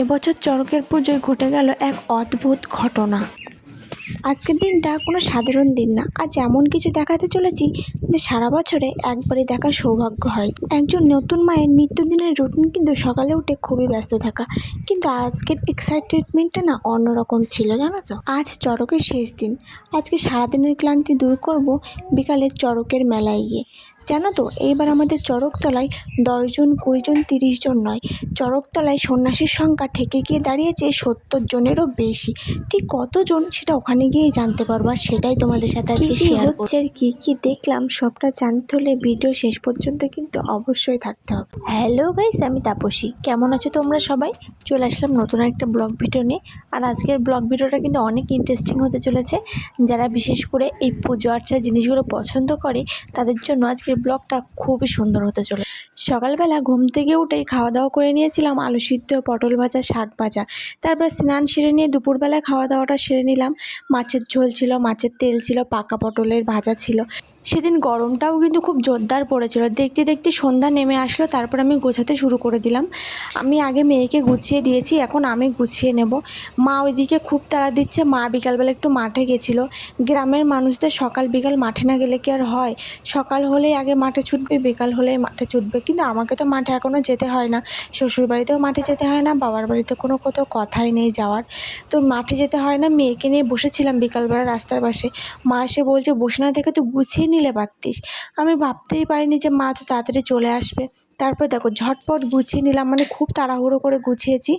এবছর চড়কের পুজোয় ঘটে গেল এক অদ্ভুত ঘটনা। আজকের দিনটা কোনো সাধারণ দিন না। আজ এমন কিছু দেখাতে চলেছি যে সারা বছরে একবারই দেখার সৌভাগ্য হয়। একজন নতুন মায়ের নিত্যদিনের রুটিন কিন্তু সকালে উঠে খুবই ব্যস্ত থাকা, কিন্তু আজকের এক্সাইটেডমেন্টটা না অন্যরকম ছিল, জানো তো। আজ চড়কের শেষ দিন। আজকে সারাদিনের ক্লান্তি দূর করব বিকালে চড়কের মেলায় গিয়ে। জানো তো, এইবার আমাদের চড়কতলায় 10 জন, 20 জন, 30 জন নয়, চড়কতলায় সন্ন্যাসীর সংখ্যা ঠেকে গিয়ে দাঁড়িয়েছে 70 জনেরও বেশি। ঠিক কতজন সেটা ওখানে গিয়েই জানতে পারবো, আর সেটাই তোমাদের সাথে আজকে শেয়ার করছি। আর কি দেখলাম সবটা জানতে হলে ভিডিও শেষ পর্যন্ত কিন্তু অবশ্যই থাকতে হবে। হ্যালো গাইস, আমি তাপসী। কেমন আছো তোমরা সবাই? চলে আসলাম নতুন একটা ব্লগ ভিডিও নিয়ে। আর আজকের ব্লগ ভিডিওটা কিন্তু অনেক ইন্টারেস্টিং হতে চলেছে। যারা বিশেষ করে এই পুজো আর্চার জিনিসগুলো পছন্দ করে তাদের জন্য আজকের ব্লগটা খুবই সুন্দর হতে চলে। সকালবেলা ঘুম থেকে উঠেই খাওয়া দাওয়া করে নিয়েছিলাম আলু সিদ্ধ, পটল ভাজা, শাক ভাজা। তারপর স্নান সেরে নিয়ে দুপুরবেলায় খাওয়া দাওয়াটা সেরে নিলাম। মাছের ঝোল ছিল, মাছের তেল ছিল, পাকা পটলের ভাজা ছিল। সেদিন গরমটাও কিন্তু খুব জোরদার পড়েছিল। দেখতে দেখতে সন্ধ্যা নেমে আসলো, তারপর আমি গোছাতে শুরু করে দিলাম। আমি আগে মেয়েকে গুছিয়ে দিয়েছি, এখন আমি গুছিয়ে নেব। মা ওইদিকে খুব তাড়া দিচ্ছে। মা বিকালবেলা একটু মাঠে গেছিলো। গ্রামের মানুষদের সকাল বিকাল মাঠে না গেলে কি আর হয়? সকাল হলেই আগে মাঠে ছুটবে, বিকাল হলেই মাঠে ছুটবে। কিন্তু আমাকে তো মাঠে এখনও যেতে হয় না। শ্বশুর বাড়িতেও মাঠে যেতে হয় না, বাবার বাড়িতে কোনো কোথাও কথাই নেই যাওয়ার। তো মাঠে যেতে হয় না। মেয়েকে নিয়ে বসেছিলাম বিকালবেলা রাস্তার পাশে। মা এসে বলছে, বসে না থেকে তো গুছিয়ে নিলে পারতিস। আমি ভাবতেই পারিনি যে মা তো তাড়াতাড়ি চলে আসবে। তারপর দেখো ঝটপট গুছিয়ে নিলাম, মানে খুব তাড়াহুড়ো করে গুছিয়েছি।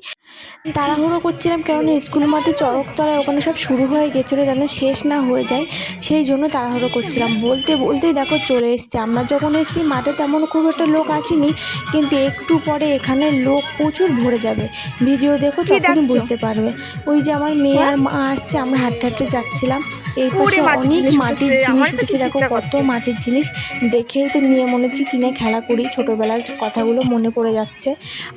তাড়াহুড়ো করছিলাম কারণ স্কুল মাঠে চড়কতলায় ওখানে সব শুরু হয়ে গেছিলো, যেন শেষ না হয়ে যায়, সেই জন্য তাড়াহুড়ো করছিলাম। বলতে বলতেই দেখো চলে এসছে। আমরা যখন এসেছি মাঠে তেমন খুব একটা লোক আসেনি, কিন্তু একটু পরে এখানে লোক প্রচুর ভরে যাবে। ভিডিও দেখো তখনই বুঝতে পারবে। ওই যে আমার মেয়ে আর মা আসছে, আমরা হাঁটতে হাঁটতে যাচ্ছিলাম। এই পাশে অনেক মাটির জিনিস উঠেছে, দেখো কত মাটির জিনিস। দেখেই তো নিয়ে মনে হচ্ছে কিনে খেলা করি, ছোটোবেলার কথাগুলো মনে পড়ে যাচ্ছে।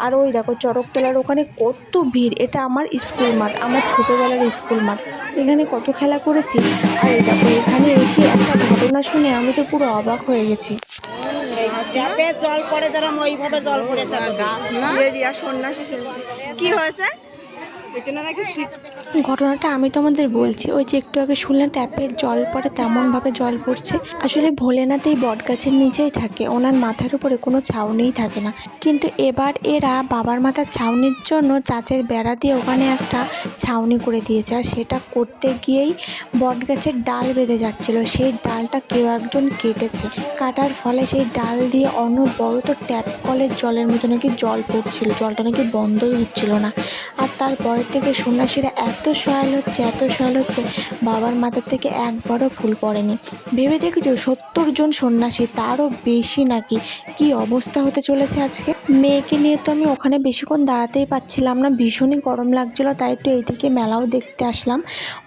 আর ওই দেখো চড়কতলার ওখানে কত ভিড়। এটা আমার স্কুল মাঠ, আমার ছোটোবেলার স্কুল মাঠ। এখানে কত খেলা করেছি। আর এই দেখো এখানে এসে একটা ঘটনা শুনে আমি তো পুরো অবাক হয়ে গেছি। জল পড়ে যেরকম ওইভাবে জল পড়েছে সন্ন্যাসী কি হয়েছে ঘটনাটা আমি তোমাদের বলছি। ওই যে একটু আগে শুনলেন ট্যাপের জল পড়ে, তেমনভাবে জল পড়ছে। আসলে ভোলেনাথ এই বট গাছের নিচেই থাকে, ওনার মাথার উপরে কোনো ছাউনিই থাকে না। কিন্তু এবার এরা বাবার মাথার ছাউনির জন্য চাচের বেড়া দিয়ে ওখানে একটা ছাউনি করে দিয়েছে। আর সেটা করতে গিয়েই বট গাছের ডাল বেঁধে যাচ্ছিল, সেই ডালটা কেউ একজন কেটেছে। কাটার ফলে সেই ডাল দিয়ে অনবরত ট্যাপ কলের জলের মতো নাকি জল পড়ছিল, জলটা নাকি বন্ধই হচ্ছিল না। আর তারপরের থেকে সন্ন্যাসীরা এত সয়াল হচ্ছে, বাবার মাথার থেকে একবারও ফুল পড়েনি। ভেবে দেখেছো 70 জন সন্ন্যাসী, তারও বেশি নাকি। কি অবস্থা হতে চলেছে আজকে। মেয়েকে নিয়ে তো আমি ওখানে বেশিক্ষণ দাঁড়াতেই পারছিলাম না, ভীষণই গরম লাগছিলো। তাই একটু এইদিকে মেলাও দেখতে আসলাম।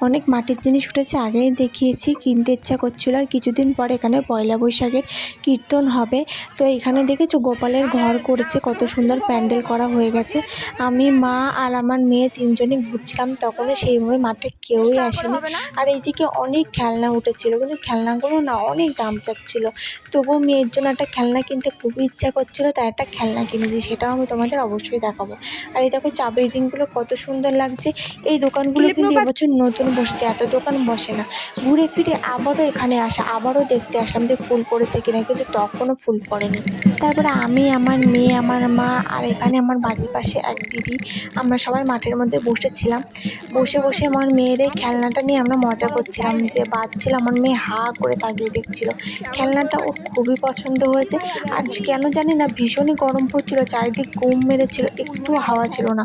অনেক মাটির জিনিস উঠেছে, আগেই দেখিয়েছি, কিনতে ইচ্ছা করছিল। আর কিছুদিন পরে এখানে পয়লা বৈশাখের কীর্তন হবে। তো এখানে দেখেছো গোপালের ঘর করেছে, কত সুন্দর প্যান্ডেল করা হয়ে গেছে। আমি, মা আর আমার মেয়ে 3 জনই ঘুরছিলাম, তখনও সেইভাবে মাঠে কেউই আসেনি। আর এইদিকে অনেক খেলনা উঠেছিল, কিন্তু খেলনাগুলো না অনেক দাম চাচ্ছিল। তবুও মেয়ের জন্য একটা খেলনা কিনতে খুবই ইচ্ছা করছিল, তাই একটা খেলনা কিনেছি, সেটাও আমি তোমাদের অবশ্যই দেখাবো। আর এই দেখো চাবির রিংগুলো কত সুন্দর লাগছে। এই দোকানগুলো কিন্তু এবছর নতুন বসেছে, এত দোকান বসে না। ঘুরে ফিরে আবারও এখানে আসা, আবারও দেখতে আসলাম যে ফুল পড়েছে কিনা, কিন্তু তখনও ফুল পড়েনি। তারপরে আমি, আমার মেয়ে, আমার মা আর এখানে আমার বাড়ির পাশে এক দিদি, আমরা সবাই মাঠের মধ্যে বসেছিলাম। বসে বসে আমার মেয়ের এই খেলনাটা নিয়ে আমরা মজা করছিলাম, যে বাজছিল। আমার মেয়ে হা করে তাকিয়ে দেখছিল। খেলনাটা ওর খুবই পছন্দ হয়েছে। আর কেন জানি না ভীষণই গরম পড়ছিল, চারিদিক গুম মেরেছিল, একটু হাওয়া ছিল না।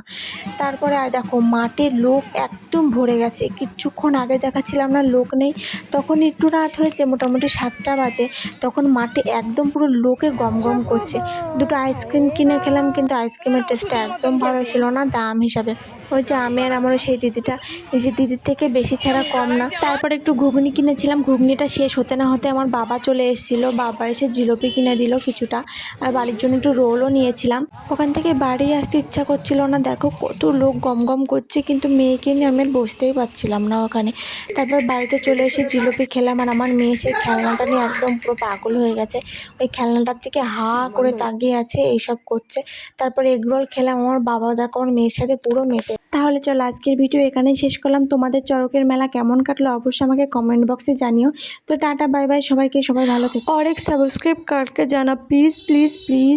তারপরে আর দেখো মাঠে লোক একদম ভরে গেছে। কিছুক্ষণ আগে দেখাচ্ছিলাম না লোক নেই, তখন একটু রাত হয়েছে, মোটামুটি 7টা বাজে। তখন মাঠে একদম পুরো লোকে গম গম করছে। দুটো আইসক্রিম কিনে খেলাম, কিন্তু আইসক্রিমের টেস্টটা একদম ভালো ছিল না দাম হিসাবে। ওই যে আমি আর আমারও সেই দিদিটা, এই যে দিদির থেকে বেশি ছাড়া কম না। তারপর একটু ঘুগনি কিনেছিলাম, ঘুগনিটা শেষ হতে না হতে আমার বাবা চলে এসেছিল, বাবা এসে জিলিপি কিনে দিল কিছুটা, আর বাড়ির জন্য একটু রোলও নিয়েছিলাম। ওখান থেকে বাড়ি আসতে ইচ্ছা করছিল না, দেখো কত লোক গম গম করছে, কিন্তু মেয়েকে নিয়ে আমি আর বসতেই পারছিলাম না ওখানে। তারপর বাড়িতে চলে এসে জিলিপি খেলাম, আর আমার মেয়ে সেই খেলনাটা নিয়ে একদম পুরো পাগল হয়ে গেছে, ওই খেলনাটার দিকে হা করে তাকিয়ে আছে, এইসব করছে। তারপরে এগরোল খেলাম, আমার বাবা দেখো আমার মেয়ের সাথে পুরো মেতে। তাহলে চলো আজকের ভিডিও এখানেই শেষ করলাম। তোমাদের চড়কের মেলা কেমন কাটলো অবশ্যই আমাকে কমেন্ট বক্সে জানিও। তো টাটা বাই বাই সবাইকে, সবাই ভালো থেকো। और एक सब्सक्राइब करके जाना प्लीज़ प्लीज़ प्लीज़।